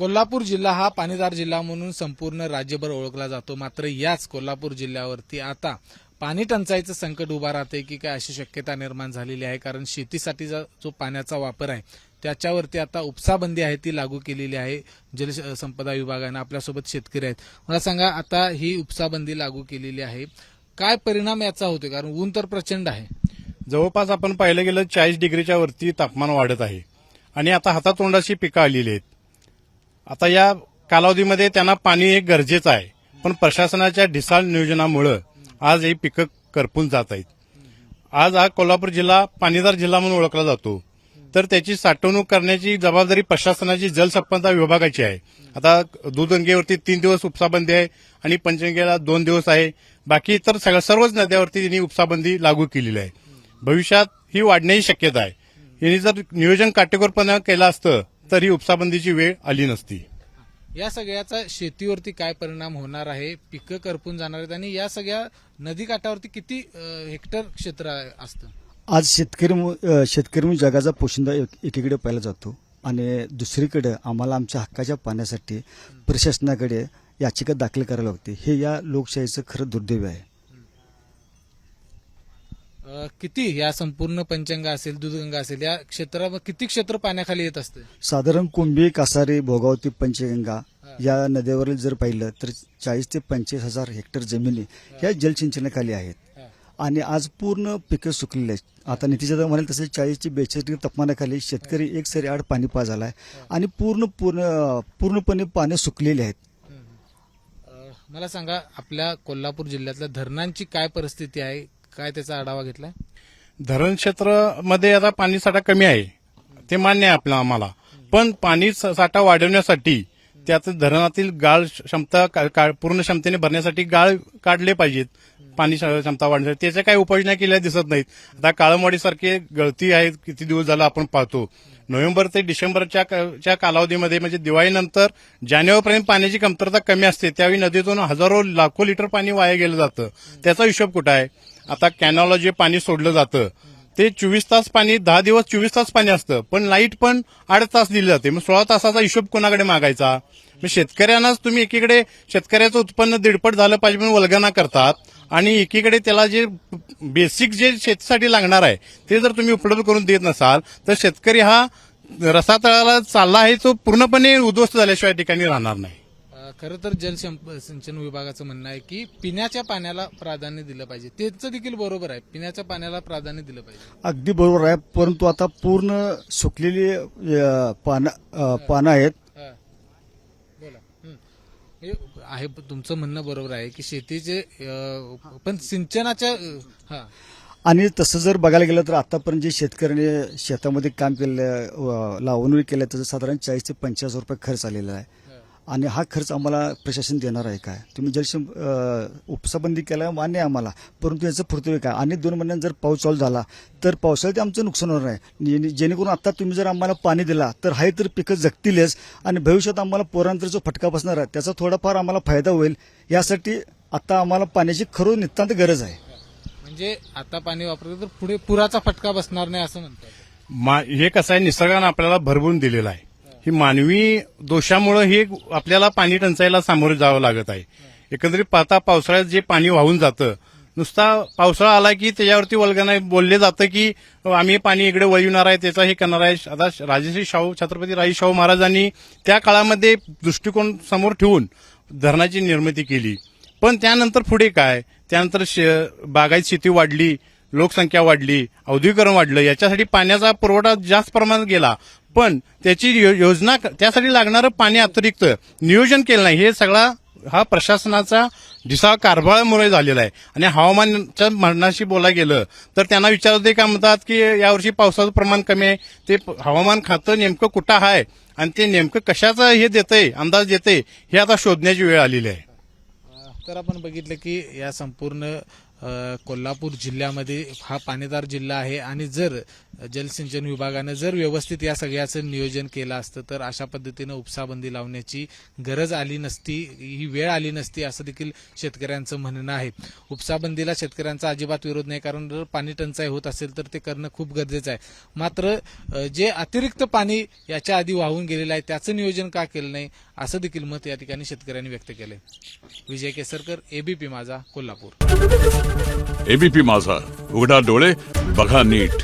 कोल्हापूर जिल्हा हा पाणीदार जिल्हा म्हणून संपूर्ण राज्यभर ओळखला जातो. मात्र याच कोल्हापूर जिल्ह्यावरती आता पाणी टंचाईचं संकट उभा राहते की काय अशी शक्यता निर्माण झालेली आहे. कारण शेतीसाठी जो पाण्याचा वापर आहे त्याच्यावरती आता उपसाबंदी आहे ती लागू केलेली आहे जलसंपदा विभागानं. आपल्यासोबत शेतकरी आहेत. मला सांगा, आता ही उपसाबंदी लागू केलेली आहे, काय परिणाम याचा होतोय? कारण ऊन तर प्रचंड आहे. जवळपास आपण पाहिलं गेलं 40 डिग्रीच्या वरती तापमान वाढत आहे आणि आता हातातोंडाची पिकं आलेली आहेत. आता या कालावधीमध्ये त्यांना पाणी एक गरजेचं आहे, पण प्रशासनाच्या ढिसाळ नियोजनामुळे आज ही पिकं करपून जात आहेत. आज हा कोल्हापूर जिल्हा पाणीदार जिल्हा म्हणून ओळखला जातो, तर त्याची साठवणूक करण्याची जबाबदारी प्रशासनाची जलसंपदा विभागाची आहे. आता दूधगंगेवरती 3 दिवस उपसाबंदी आहे आणि पंचगंगेला 2 दिवस आहे. बाकी इतर सर्वच नद्यावरती त्यांनी उपसाबंदी लागू केलेली आहे. भविष्यात ही वाढण्याची शक्यता आहे. यांनी जर नियोजन काटेकोरपणे केलं असतं तर ही उपसाबंदीची वेळ आली नसती. या सगळ्याचा शेतीवरती काय परिणाम होणार आहे? पिकं करपून जाणार आहेत आणि या सगळ्या नदीकाठावरती किती हेक्टर क्षेत्र असतं? आज शेतकरी जगाचा पोशिंदा एकीकडे पाहिला जातो आणि दुसरीकडे आम्हाला आमच्या हक्काच्या पाण्यासाठी प्रशासनाकडे याचिका दाखल करावी लागते. हे या लोकशाहीचं खरं दुर्दैव आहे. किती या संपूर्ण पंचगंगा असेल, दूधगंगा असेल, या क्षेत्रामध्ये किती क्षेत्र पाण्याखाली येत असते? साधारण कुंभी, कासारी, भोगावती, पंचगंगा या नद्यावरील जर पाहिलं तर 40 ते 25 हजार हेक्टर जमिनी ह्या जलसिंचनाखाली आहेत आणि आज पूर्ण पिकं सुकलेली आहेत. आता नितीशदा म्हणाल तसे 40 ते 42 डिग्री तापमानाखाली शेतकरी एक सरी आड पाणी पाजाला आहे आणि पूर्णपणे पाणी सुकलेली आहेत. मला सांगा, आपल्या कोल्हापूर जिल्ह्यातल्या धरणांची काय परिस्थिती आहे? काय त्याचा आढावा घेतलाय? धरण क्षेत्रामध्ये आता पाणी साठा कमी आहे, ते मान्य आहे आम्हाला. पण पाणी साठा वाढवण्यासाठी त्यात धरणातील गाळ क्षमता पूर्ण क्षमतेने भरण्यासाठी गाळ काढले पाहिजेत. पाणी क्षमता वाढण्यासाठी त्याच्या काही उपाययोजना केल्या दिसत नाहीत. आता काळमवाडीसारखे गळती आहे, किती दिवस झाला आपण पाहतो. नोव्हेंबर ते डिसेंबरच्या कालावधीमध्ये म्हणजे दिवाळीनंतर जानेवारीपर्यंत पाण्याची कमतरता कमी असते. त्यावेळी नदीतून हजारो लाखो लिटर पाणी वाया गेलं जातं. त्याचा हिशोब कुठं आहे? आता कॅनॉलला जे पाणी सोडलं जातं ते 24 तास पाणी, 10 दिवस 24 तास पाणी असतं, पण लाईट पण 8 तास दिली जाते. मग 16 तासाचा हिशोब कोणाकडे मागायचा? मग शेतकऱ्यांनाच तुम्ही एकीकडे शेतकऱ्याचं उत्पन्न 1.5 झालं पाहिजे म्हणून वल्गना करतात आणि एकीकडे त्याला जे बेसिक जे शेतीसाठी लागणार आहे ते जर तुम्ही उपलब्ध करून देत नसाल तर शेतकरी हा रसातळाला चालला आहे, तो पूर्णपणे उद्ध्वस्त झाल्याशिवाय ठिकाणी राहणार नाही. खरं तर जलसिंचन विभागाचं म्हणणं आहे की पिण्याच्या पाण्याला प्राधान्य दिलं पाहिजे. त्याचं देखील बरोबर आहे, पिण्याच्या पाण्याला प्राधान्य दिलं पाहिजे. अगदी बरोबर आहे, परंतु आता पूर्ण सुकलेली पानं आहेत. बोला. हे आहे, तुमचं म्हणणं बरोबर आहे की शेतीचे पण सिंचनाच्या आणि तसं जर बघायला गेलं तर आतापर्यंत जे शेतकऱ्याने शेतामध्ये काम केलं, लावणूक केलं, त्याचं साधारण 40 ते 50 हजार रुपये खर्च आलेला आहे आणि हा खर्च आम्हाला प्रशासन देणार आहे काय? तुम्ही उपसाबंदी केला मान्य आहे आम्हाला, परंतु याचं पुरतवे काय? आणि 2 महिन्यात जर पाऊस चालू झाला तर पावसाळ्यात आमचं नुकसान होणार आहे. जेणेकरून आता तुम्ही जर आम्हाला पाणी दिला तर हाय तर पिकं जगतीलच आणि भविष्यात आम्हाला पोरांतर जो फटका बसणार आहे त्याचा थोडाफार आम्हाला फायदा होईल. यासाठी आता आम्हाला पाण्याची खरोखर नितांत गरज आहे. म्हणजे आता पाणी वापरलं तर पुढे पुराचा फटका बसणार नाही असं म्हणतात. हे कसं आहे, निसर्गानं आपल्याला भरभरून दिलेलं आहे. ही मानवी दोषामुळे हे आपल्याला पाणी टंचाईला सामोरे जावं लागत आहे. एकंदरीत पाहता पावसाळ्यात जे पाणी वाहून जातं, नुसता पावसाळा आला की त्याच्यावरती वल्गना बोलले जातं की आम्ही पाणी इकडे वळविणार आहे, त्याचा हे करणार आहे. आता छत्रपती राजे शाहू महाराजांनी त्या काळामध्ये दृष्टिकोन समोर ठेवून धरणाची निर्मिती केली. पण त्यानंतर पुढे काय? त्यानंतर बागायत शेती वाढली, लोकसंख्या वाढली, औद्योगिकरण वाढलं, याच्यासाठी पाण्याचा पुरवठा जास्त प्रमाणात गेला. पण त्याची योजना, त्यासाठी लागणारं पाणी अतिरिक्त नियोजन केलं नाही. हे सगळा हा प्रशासनाचा ढिसाळ कारभारामुळे झालेला आहे. आणि हवामानाच्या म्हणण्याशी बोलायला गेलं तर त्यांना विचारते का म्हणतात की यावर्षी पावसाचं प्रमाण कमी आहे. ते हवामान खातं नेमकं कुठं आहे आणि ते नेमकं कशाचं हे देतंय, अंदाज देतंय, हे आता शोधण्याची वेळ आलेली आहे. तर आपण बघितलं की या संपूर्ण कोल्हापूर जिल्ह्यामध्ये हा पाणीदार जिल्हा आहे आणि जर जलसिंचन विभागानं जर व्यवस्थित या सगळ्याचं नियोजन केलं असतं तर अशा पद्धतीनं उपसाबंदी लावण्याची गरज आली नसती, ही वेळ आली नसती असं देखील शेतकऱ्यांचं म्हणणं आहे. उपसाबंदीला शेतकऱ्यांचा अजिबात विरोध नाही, कारण जर पाणी टंचाई होत असेल तर ते करणं खूप गरजेचं आहे. मात्र जे अतिरिक्त पाणी याच्या आधी वाहून गेलेलं आहे त्याचं नियोजन का केलं नाही असं देखील मत या ठिकाणी शेतकऱ्यांनी व्यक्त केलंय. विजय केसरकर, एबीपी माझा, कोल्हापूर. एबीपी माझा, उघडा डोळे बघा नीट.